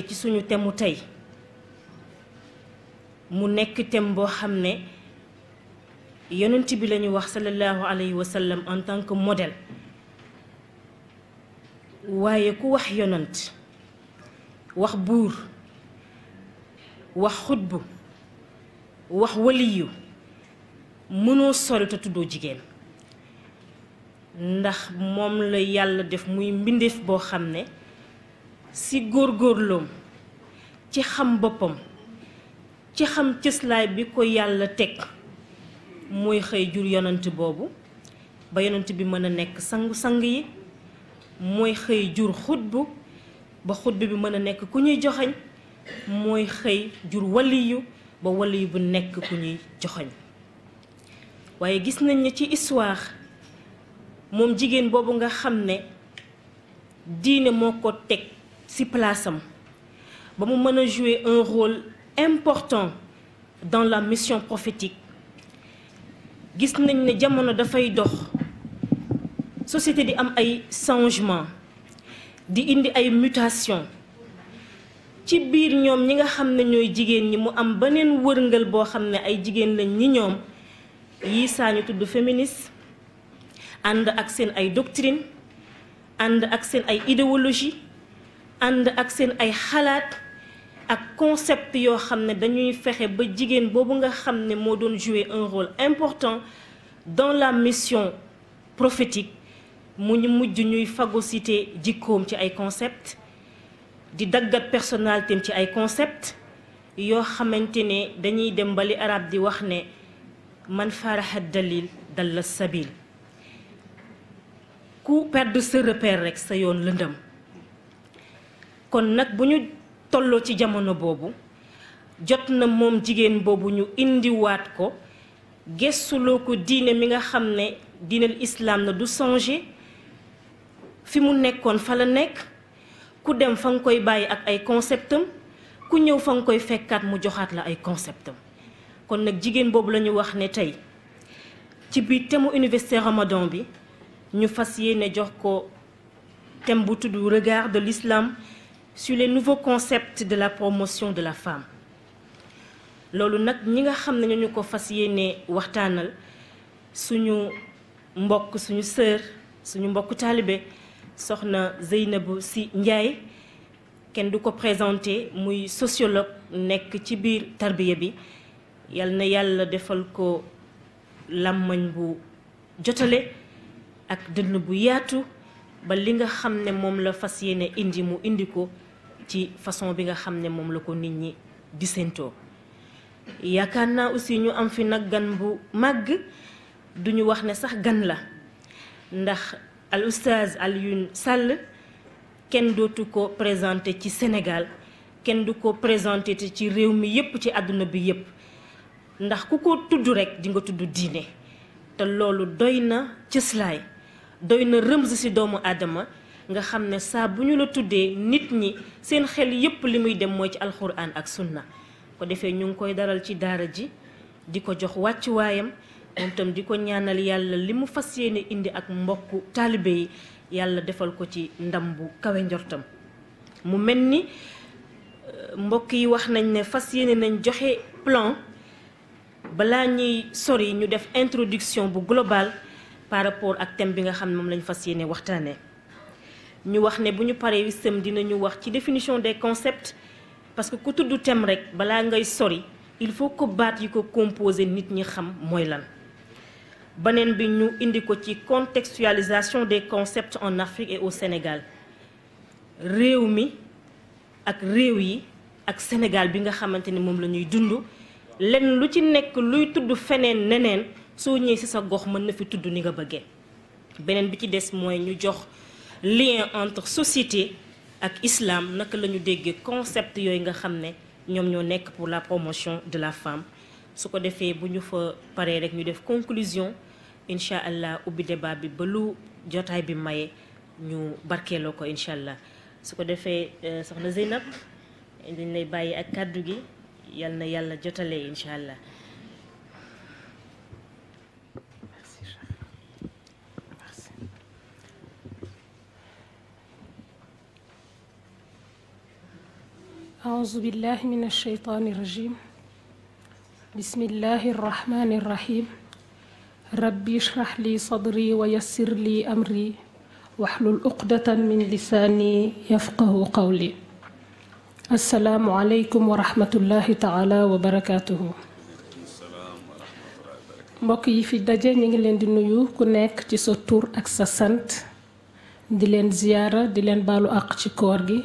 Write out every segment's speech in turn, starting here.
ci suñu temu tey mu nekk tem boo xam ne yonent bi lañu wax sallallahu alayhi wa sallam en tant que modèle waaye ku wax yonent wax buur wax xutbu wax waliyu mënoo sori te tuddoo jigéen ndax moom la yàlla def muy mbindeef boo xam ne si góorgóorloom ci xam boppam ci xam cëslaay bi ko yàlla teg mooy xëy jur yonent boobu ba yonent bi mën a nekk sangu-sang yi mooy xëy jur xutbu ba xutbu bi mën a nekk ku ñuy joxañ mooy xëy jur waliyu ba waliyu bu nekk ku ñuy joxañ waaye gis nañ ne ci histoire moom jigéen boobu nga xam ne diine moo ko teg ci place am ba mu mën a jouer un rôle important dans la mission prophétique gis nañ ne jamono dafay dox société di am ay changement di indi ay mutation ci biir ñoom ñi nga xam ne ñooy jigéen ñi mu am beneen wërngal boo xam ne ay jigéen lañ ñi ñoom yii saa ñu tudd féministe ànd ak seen ay doctrine ànd ak seen ay idéologie ànd ak seen ay xalaat ak concept yoo xam ne dañuy fexe ba jigéen boobu nga xam ne moo doon jouer un rôle important dans la mission prophétique mu ñu mujj ñuy phagocyter jikkoom ci ay concept di daggat personnalité ci ay concept yoo xamante ne dañuy dem ba li arab di wax ne man faraxa dalil dalla sabil ku perdre sa repère rek sa yoon lëndëm kon nag bu ñu tolloo ci jamono boobu jot na moom jigéen boobu ñu indiwaat ko gëstuloo ko diine mi nga xam ne diineel islam na du changer fi mu nekkoon fa la nekk ku dem fa nga koy bàyyi ak ay conceptam ku ñëw fa nga koy fekkaat mu joxaat la ay conceptam kon nag jigéen boobu la ñu wax ne tey ci biir thème université Ramadan bi ñu fas yéene jox ko thème bu tudd regard de l'islam sur les nouveaux concepts de la promotion de la femme loolu nag ñi nga xam ne ñu ko fas yéene waxtaanal suñu mbokk suñu sœur suñu mbokk taalibe soxna Zeynabou Sy Ndiaye kenn du ko présenté muy sociologue nekk ci biir tarbiya bi yal na yàlla defal ko làmmañ bu jotale ak dënn bu yaatu ba li nga xam ne moom la fas yéene indi mu indi ko ci façon bi nga xam ne moom la ko nit ñi di séentoo yaakaar naa aussi ñu am fi nag gan bu màgg duñu wax ne sax gan la ndax al oustaz Alioune Sall kenn dootu ko présenté ci Sénégal kenn du ko présenté ci réew mi yépp ci àdduna bi yépp ndax ku ko tudd rekk di nga tudd diine te loolu doy na cëslaay doy na rëmz ci doomu aadama nga xam ne saa bu ñu la tuddee nit ñi seen xel yépp li muy dem mooy ci alxuraan ak sunna ko defee ñu ngi koy daral ci daara ji di ko jox wàccuwaayam moom tam di ko ñaanal yàlla li mu fas yéene indi ak mbokku taalibe yi yàlla defal ko ci ndam bu kawe njortam mu mel ni mbokk yi wax nañ ne fas yéene nañ joxe plan balaa ñuy sori ñu def introduction bu global par rapport ak thème bi nga xam ne moom lañ fas yéene waxtaanee ñu wax ne bu ñu paree wisam dinañu wax ci définition des concepts parce que ku tudd thème rek balaa ngay sori il faut que baat yi ko composé nit ñi xam mooy lan. beneen bi ñu indi ko ci contextualisation des concepts en Afrique et au Sénégal réew mi ak réew yi ak Sénégal bi nga xamante ni moom la ñuy dund lenn lu ci nekk luy tudd feneen neneen soo ñëwee ci sa gox mën na fi tudd ni nga bëggee. beneen bi ci des mooy ñu jox lien entre société ak islam naka la ñu déggee concept yooyu nga xam ne ñoom ñoo nekk pour la promotion de la femme su ko defee bu ñu fa paree rek ñu def conclusion incha allah ubbi débat bi ba lu jotaay bi maye ñu barkeeloo ko incha allah su ko defee soxna Zeynab dañ lay bàyyi ak kàddu gi yal na yàlla jotalee incha allah. أعوذ بالله من الشيطان الرجيم بسم الله الرحمن الرحيم ربي اشرح لي صدري ويسر لي أمري واحلل عقدة من لساني يفقه قولي السلام عليكم ورحمة الله تعالى وبركاته mbokk yi fi daje ñi ngi leen di nuyu ku nekk ci sa tur ak sa sant di leen ziyaara di leen baalu àq ci koor gi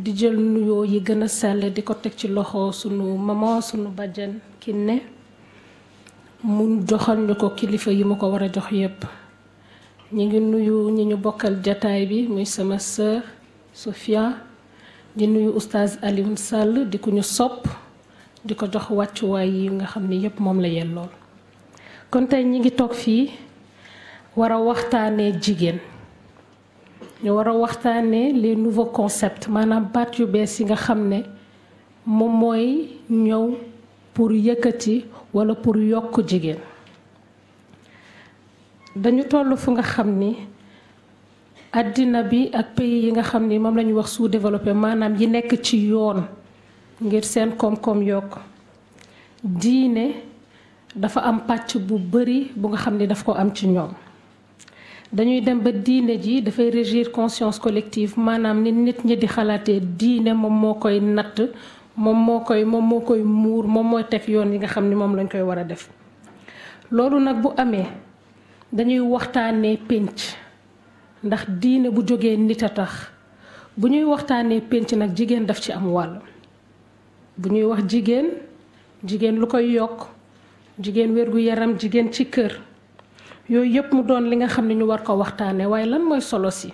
di jël nuyoo yi gën a sell di ko teg ci loxo sunu maman sunu bàjjen Kiné mu joxal ñu ko kilifa yi mu ko war a jox yépp ñi ngi nuyu ñi ñu bokkal jataay bi muy sama sœur Sofia di nuyu oustaz Alioune Sall di ku ñu sopp di ko jox wàccuwaay yi nga xam ne yépp moom la yellool kon tey ñi ngi toog fii war a waxtaanee jigéen ñu war a waxtaanee les nouveaux concepts maanaam baat yu bees yi nga xam ne moom mooy ñëw pour yëkkati wala pour yokk jigéen dañu toll fu nga xam ni àddina bi ak pays yi nga xam ni moom la ñuy wax sous-développé maanaam yi nekk ci yoon ngir seen koom-koom yokk diine dafa am pàcc bu bari bu nga xam ni daf ko am ci ñoom dañuy dem ba diine ji dafay régir conscience collective maanaam ni nit ñi di xalaatee diine moom moo koy natt moom moo koy muur moom mooy teg yoon yi nga xam ni moom lañ koy war a def loolu nag bu amee dañuy waxtaanee pénc ndax diine bu jógee nit a tax bu ñuy waxtaanee pénc nag jigéen daf ci am wàll bu ñuy wax jigéen lu koy yokk jigéen wérgu yaram jigéen ci kër yooyu yépp mu doon li nga xam ne ñu war ko waxtaanee waaye lan mooy solo si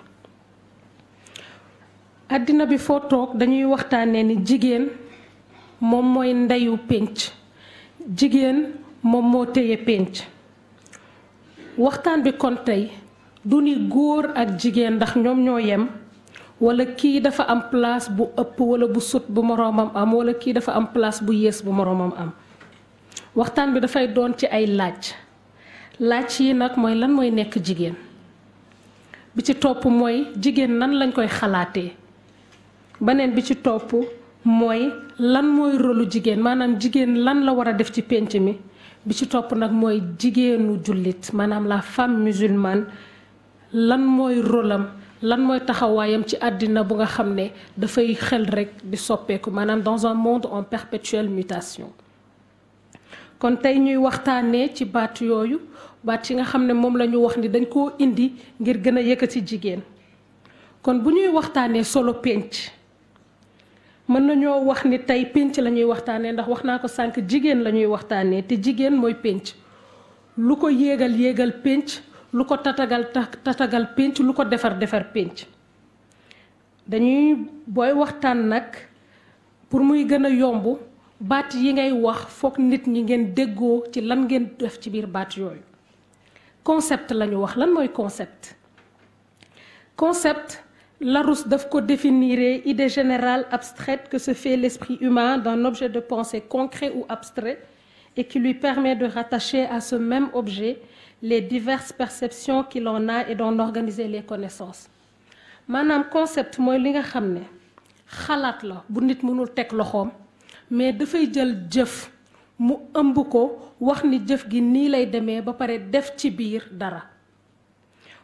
àddina bi foo toog dañuy waxtaanee ni jigéen moom mooy ndeyu pénc jigéen moom moo téye pénc waxtaan bi kon tey du ni góor ak jigéen ndax ñoom ñoo yem wala kii dafa am place bu ëpp wala bu sut bu moroomam am wala kii dafa am place bu yées bu moroomam am waxtaan bi dafay doon ci ay laaj yi nag mooy lan mooy nekk jigéen bi ci topp mooy jigéen nan lañ koy xalaatee beneen bi ci topp mooy lan mooy rôlu jigéen maanaam jigéen lan la war a def ci pénc mi bi ci topp nag mooy jigéenu jullit maanaam la femme musulmane lan mooy rôlam lan mooy taxawaayam ci àddina bu nga xam ne dafay xel rekk di soppeeku maanaam dans un monde en perpétuelle mutation kon tey ñuy waxtaanee ci baat yooyu baat yi nga xam ne moom la ñu wax ni dañ koo indi ngir gën a yëkkati jigéen kon bu ñuy waxtaanee solo pénc mën nañoo wax ni tey pénc la ñuy waxtaanee ndax wax naa ko sànq jigéen la ñuy waxtaanee te jigéen mooy pénc lu ko yéegal pénc lu ko tatagal pénc lu ko defar pénc dañuy booy waxtaan nag pour muy gën a yomb baat yi ngay wax foog nit ñi ngeen déggoo ci lan ngeen def ci biir baat yooyu concept la ñu wax lan mooy concept Larousse daf ko définir idée générale abstraite que se fait l'esprit humain d'un objet de pensée concret ou abstrait et qui lui permet de rattacher à ce même objet les diverses perceptions qu'il en a et d'en organiser les connaissances maanaam concept mooy li nga xam ne xalaat la bu nit mënul teg loxoom mais dafay jël jëf mu ëmb ko wax ni jëf gi nii lay demee ba pare def ci biir dara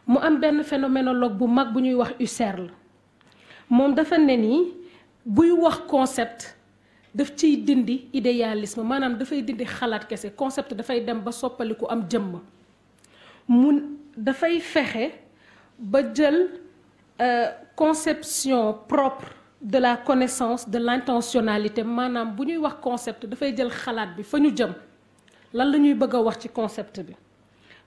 mu am benn phénoménologue bu mag bu ñuy wax Husserl moom dafa ne nii buy wax concept daf ciy dindi idéalisme maanaam dafay dindi xalaat kese concept dafay dem ba soppaliku am jëmm mu dafay fexe ba jël conception propre de la connaissance de l'intentionnalité maanaam bu ñuy wax concept dafay jël xalaat bi fa ñu jëm lan la ñuy bëgg a wax ci concept bi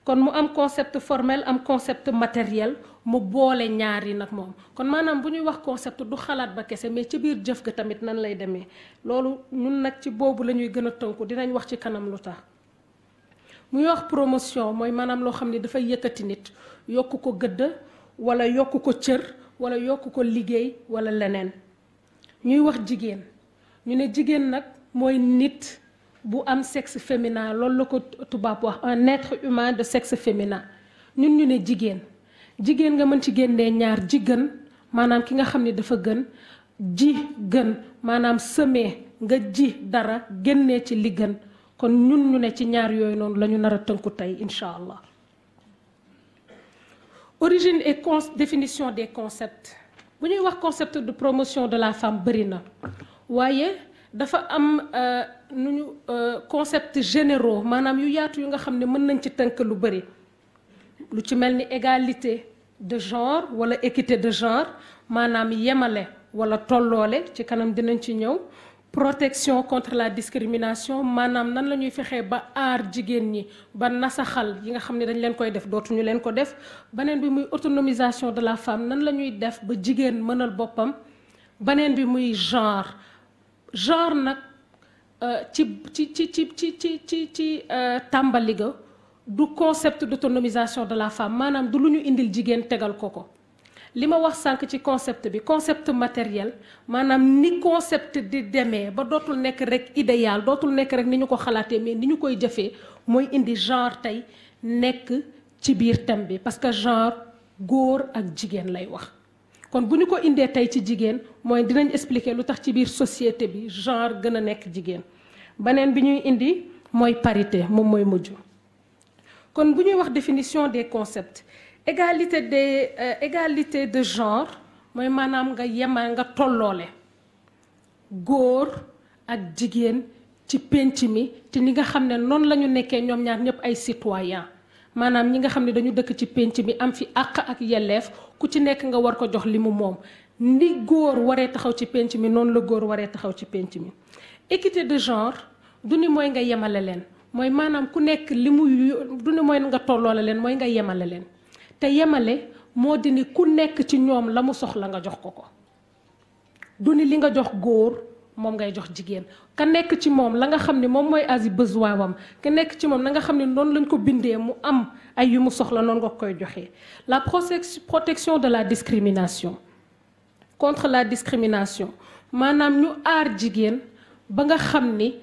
kon mu am concept formel am concept matériel mu boole ñaar yi nag moom kon maanaam bu ñuy wax concept du xalaat ba kese mais ci biir jëf ga tamit nan lay demee loolu ñun nag ci boobu la ñuy gën a tënku dinañ wax ci kanam lu tax muy wax promotion mooy maanaam loo xam ne dafay yëkkati nit yokk ko gëdd wala yokk ko cër wala yokk ko liggéey wala leneen ñuy wax jigéen ñu ne jigéen nag mooy nit bu am sexe féminin loolu la ko tubaab wax un être humain de sexe féminin ñun ñu ne jigéen nga mën ci génnee ñaar ji gën maanaam ki nga xam ne dafa gën ji gën maanaam semer nga ji dara génnee ci li gën kon ñun ñu ne ci ñaar yooyu noonu la ñu nar a tënku tey incha allah. Origine et définition des concepts bu ñuy wax concept de promotion de la femme bëri na waaye dafa am concept généraux maanaam yu yaatu yu nga xam ne mën nañ ci tënk lu bëri lu ci mel ni égalité de genre wala équité de genre maanaam yemale wala tolloole ci kanam dinañ ci ñëw. Protection contre la discrimination maanaam nan la ñuy fexee ba aar jigéen ñi ba nasaxal yi nga xam ne dañ leen koy def dootuñu leen ko def beneen bi muy autonomisation de la femme nan la ñuy def ba jigéen mënal boppam beneen bi muy genre nag ci tàmbali ga du concept d'autonomisation de la femme maanaam du lu ñu indil jigéen tegal ko li ma wax sànq ci concept bi concept matériel maanaam ni concept di demee ba dootul nekk rek idéal dootul nekk rek ni ñu ko xalaatee mais ni ñu koy jëfee mooy indi genre tey nekk ci biir thème bi parce que genre góor ak jigéen lay wax kon bu ñu ko indee tey ci jigéen mooy dinañ expliquer lu tax ci biir société bi genre gën a nekk jigéen beneen bi ñuy indi mooy parité moom mooy mujj kon bu ñuy wax définition des concepts égalité de genre mooy maanaam nga yemal nga tolloole góor ak jigéen ci pénc mi te ni nga xam ne noonu la ñu nekkee ñoom ñaar ñëpp ay citoyen maanaam ñi nga xam ne dañu dëkk ci pénc mi am fi àq ak yelleef ku ci nekk nga war ko jox li mu moom ni góor waree taxaw ci pénc mi noonu la góor waree taxaw ci pénc mi. équité de genre du ni mooy nga yemale leen mooy maanaam ku nekk li mu du ni mooy nga tolloole leen mooy nga yemale leen. te yemale moo di ni ku nekk ci ñoom la mu soxla nga jox ko du ni li nga jox góor moom ngay jox jigéen ka nekk ci moom la nga xam ne moom mooy asi besoin wam ka nekk ci moom la nga xam ne noonu lañ ko bindee mu am ay yu mu soxla noonu nga koy joxee. La protection de la discrimination contre la discrimination maanaam ñu aar jigéen ba nga xam ni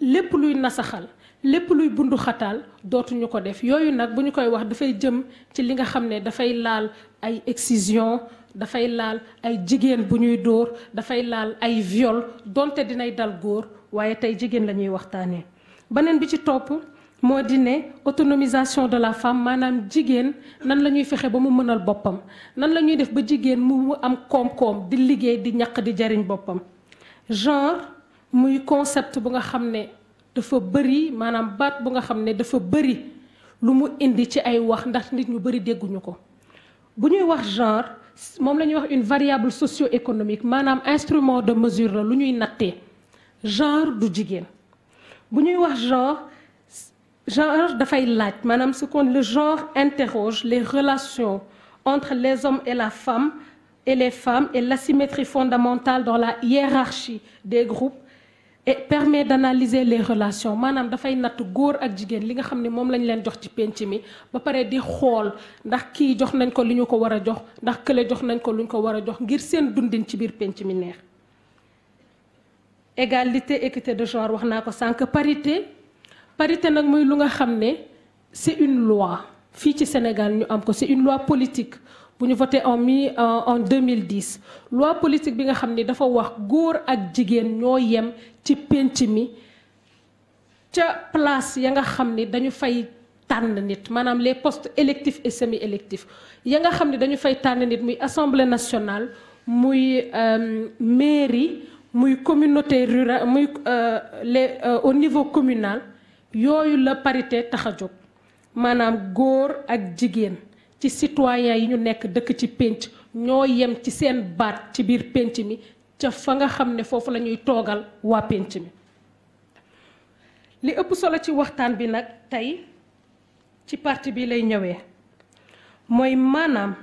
lépp luy nasaxal lépp luy bundu xataal dootuñu ko def yooyu nag bu ñu koy wax dafay jëm ci li nga xam ne dafay laal ay excision dafay laal ay jigéen bu ñuy dóor dafay laal ay viol donte dinay dal góor waaye tey jigéen la ñuy waxtaanee. beneen bi ci topp moo di ne autonomisation de la femme maanaam jigéen nan la ñuy fexe ba mu mënal boppam nan la ñuy def ba jigéen mu am koom-koom di liggéey di ñaq di jariñ boppam. genre muy concept bu nga xam ne dafa bëri maanaam baat bu nga xam ne dafa bëri lu mu indi ci ay wax ndax nit ñu bëri dégguñu ko bu ñuy wax genre moom la ñuy wax une variable socio-économique maanaam instrument de mesure la lu ñuy nattee genre du jigéen bu ñuy wax genre dafay laaj maanaam ce qu'on le genre interroge les relations entre les hommes et la femme et les femmes et l'asymétrie fondamentale dans la hiérarchie des groupes et permet d'analyser les relations maanaam dafay natt góor ak jigéen li nga xam ne moom lañ leen jox ci penc mi ba pare di xool ndax kii jox nañ ko li ñu ko war a jox ndax kële jox nañ ko lu ñu ko war a jox ngir seen dundin ci biir penc mi neex. Égalité équité de genre wax naa ko sànq parité nag muy lu nga xam ne c'est une loi fii ci Sénégal ñu am ko c'est une loi politique bu ñu voté en 2010 loi politique bi nga xam ni dafa wax góor ak jigéen ñoo yem ci pénc mi ca place ya nga xam ni dañu fay tànn nit maanaam les postes électifs et semi-électifs ya nga xam ni dañu fay tànn nit muy assemblée nationale muy mairie muy communauté rurale muy au niveau communal yooyu la parité tax a jóg maanaam góor ak jigéen ci citoyens yi ñu nekk dëkk ci pénc ñoo yem ci seen baat ci biir pénc mi ca fa nga xam ne foofu la ñuy toogal waa pénc mi. li ëpp solo ci waxtaan bi nag tey ci partie bi lay ñëwee mooy maanaam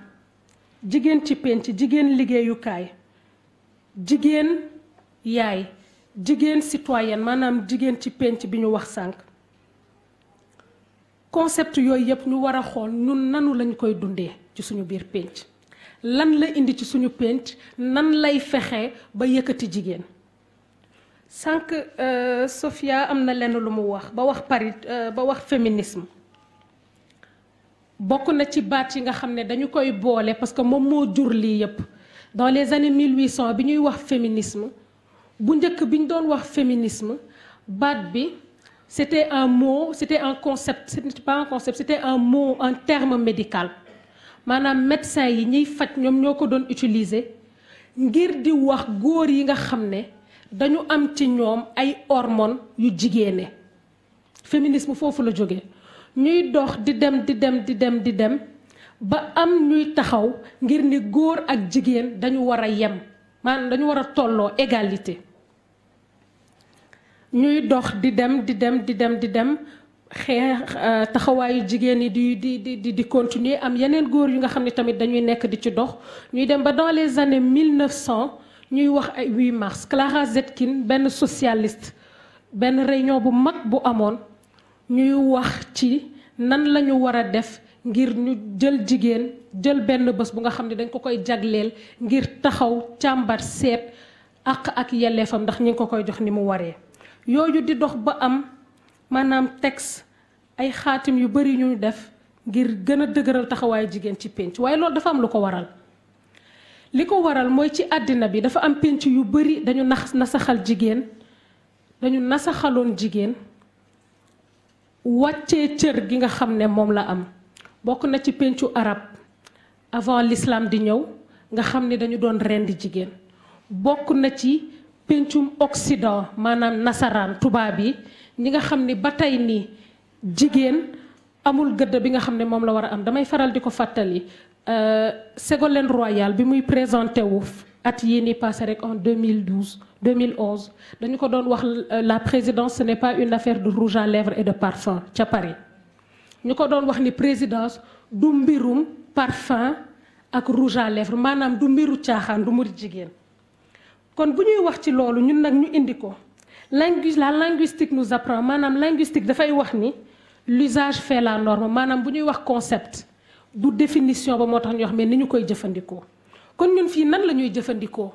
jigéen ci pénc jigéen liggéeyukaay jigéen yaay jigéen citoyenne maanaam jigéen ci pénc bi ñu wax sànq. concept yooyu yëpp ñu war a xool ñun nanu lañ koy dundee ci suñu biir pénc lan la indi ci suñu pénc nan lay fexe ba yëkkati jigéen sànq Sophia am na lenn lu mu wax ba wax féminisme bokk na ci baat yi nga xam ne dañu koy boole parce que moom moo jur lii yëpp dans les années 1800 bi ñuy wax féminisme bu njëkk bi ñu doon wax féminisme baat bi c'était un mot, c'était un concept, c'était pas un concept, c'était un mot, un terme médical. Maanaam médecin yi ñiy faj ñoom ñoo ko doon utiliser ngir di wax góor yi nga xam ne dañu am ci ñoom ay hormones yu jigéene. Féminisme foofu la jóge ñuy dox di dem ba am ñuy taxaw ngir ni góor ak jigéen dañu war a yem maanaam dañu war a tolloo égalité. ñuy dox di dem xeex taxawaayu jigéen yi di continuer am yeneen góor yu nga xam ne tamit dañuy nekk di ci dox ñuy dem ba dans les années 1900 ñuy wax ay 8 mars Clara Zetkin benn socialiste benn réunion bu mag bu amoon ñuy wax ci nan la ñu war a def ngir ñu jël jigéen jël benn bés bu nga xam ne dañ ko koy jagleel ngir taxaw càmbar seet ak yelleefam ndax ñi ngi ko koy jox ni mu waree. yooyu di dox ba am maanaam texte ay xaatim yu bari ñu def ngir gën a dëgëral taxawaayu jigéen ci pénc waaye loolu dafa am lu ko waral li ko waral mooy ci àddina bi dafa am pénc yu bari dañu nasaxal jigéen dañu nasaxaloon jigéen wàccee cër gi nga xam ne moom la am bokk na ci péncu arab avant l'islam di ñëw nga xam ne dañu doon rendi jigéen bokk na ci pencum Occident maanaam nasaraan tubaab yi ñi nga xam ni ba tey nii jigéen amul gëdd bi nga xam ne moom la war a am damay faral di ko fàttali Ségolène Royal bi muy présenté wu at yii ni passé rek en 2011 dañu ko doon wax la présidence ce n'est pas une affaire de rouge à lèvres et de parfum ca Paris ñu ko doon wax ni présidence du mbirum parfum ak rouge à lèvres maanaam du mbiru caaxaan du muri jigéen. kon bu ñuy wax ci loolu ñun nag ñu indi ko la linguistique nous apprend maanaam linguistique dafay wax ni l'usage fait la norme maanaam bu ñuy wax concept du définition ba moo tax ñu wax mais ni ñu koy jëfandikoo kon ñun fii nan la ñuy jëfandikoo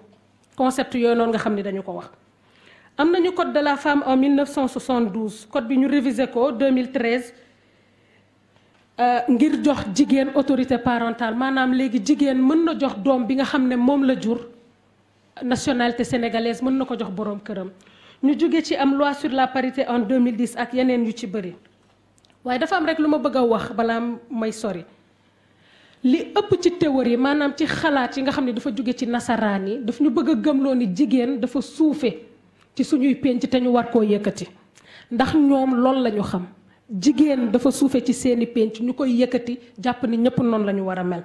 concept yooyu noonu nga xam ni dañu ko wax. am nañu code de la femme en 1972 code bi ñu révisé ko 2013 ngir jox jigéen autorité parentale maanaam léegi jigéen mën na jox doom bi nga xam ne moom la jur. nationalité sénégalaise mën na ko jox boroom këram ñu jóge ci am loi sur la parité en 2010 ak yeneen yu ci bëri waaye dafa am rek lu ma bëgg a wax balaa may sori li ëpp ci théorie maanaam ci xalaat yi nga xam ne dafa jóge ci nasaraan yi daf ñu bëgg a gëmloo ni jigéen dafa suufe ci suñuy pénc te ñu war koo yëkkati ndax ñoom loolu la ñu xam jigéen dafa suufe ci seeni pénc ñu koy yëkkati jàpp ni ñëpp noonu la ñu war a mel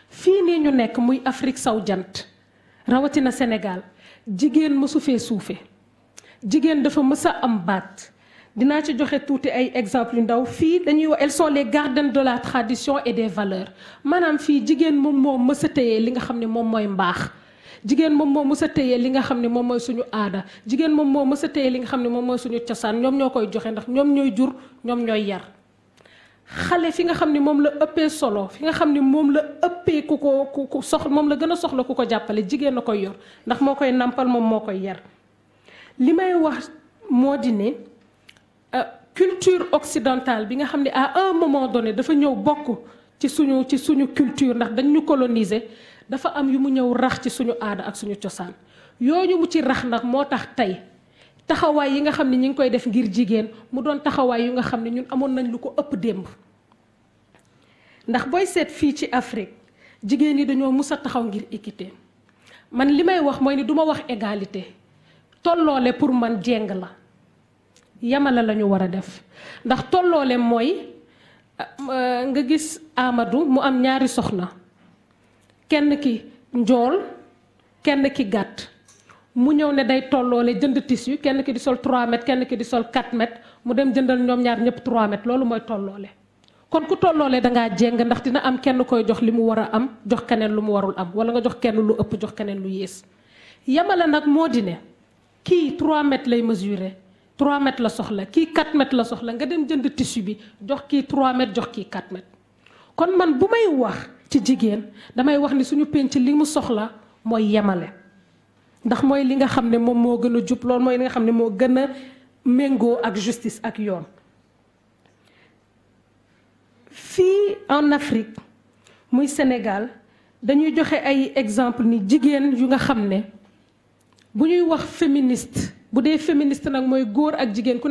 fii nii ñu nekk muy Afrique sowu jant rawatina Sénégal jigéen mësu fee suufe jigéen dafa mës a am baat dinaa ci joxe tuuti ay exemple yu ndaw fii dañuy wax elles sont les gardiennes de la tradition et des valeurs maanaam fii jigéen moom moo mës a téye li nga xam ne moom mooy mbaax jigéen moom moo mës a téye li nga xam ne moom mooy suñu aada jigéen moom moo mës a téye li nga xam ne moom mooy suñu cosaan ñoom ñoo koy joxe ndax ñoom ñooy jur ñoom ñooy yar xale fi nga xam ne moom la ëppee solo fi nga xam ne moom la ëppee ku soxla moom la gën a soxla ku ko jàppale jigéen a koy yor ndax moo koy nampal moom moo koy yar li may wax moo di ne culture occidentale bi nga xam ne à un moment donné dafa ñëw bokk ci suñu culture ndax dañ ñu coloniser dafa am yu mu ñëw rax ci suñu aada ak suñu cosaan yooyu mu ci rax nag moo tax tey taxawaay yi nga xam ne ñi ngi koy def ngir jigéen mu doon taxawaay yu nga xam ne ñun amoon nañ lu ko ëpp démb ndax booy seet fii ci Afrique jigéen yi dañoo mus a taxaw ngir équité man li may wax mooy ni duma wax égalité tolloole pour man jéng la yamala la ñu war a def ndax tolloole mooy nga gis Amadou mu am ñaari soxna kenn ki njool kenn ki gàtt mu ñëw ne day tolloole jënd tissu kenn ki di sol 3 mètres kenn ki di sol 4 mètres mu dem jëndal ñoom ñaar ñëpp 3 mètres loolu mooy tolloole kon ku tolloole dangaa jéng ndax dina am kenn koy jox li mu war a am jox keneen lu mu warul am wala nga jox kenn lu ëpp jox keneen lu yées yamala nag moo di ne kii 3 mètres lay mesurer 3 mètres la soxla kii 4 mètres la soxla nga dem jënd tissu bi jox kii 3 mètres jox kii 4 mètres kon man bu may wax ci jigéen damay wax ni suñu penc li mu soxla mooy yemale ndax mooy li nga xam ne moom moo gën a jub loolu mooy li nga xam ne moo gën a méngoo ak justice ak yoon fii en Afrique muy Sénégal dañuy joxe ay exemple ni jigéen yu nga xam ne bu ñuy wax féministe bu dee féministe nag mooy góor ak jigéen ku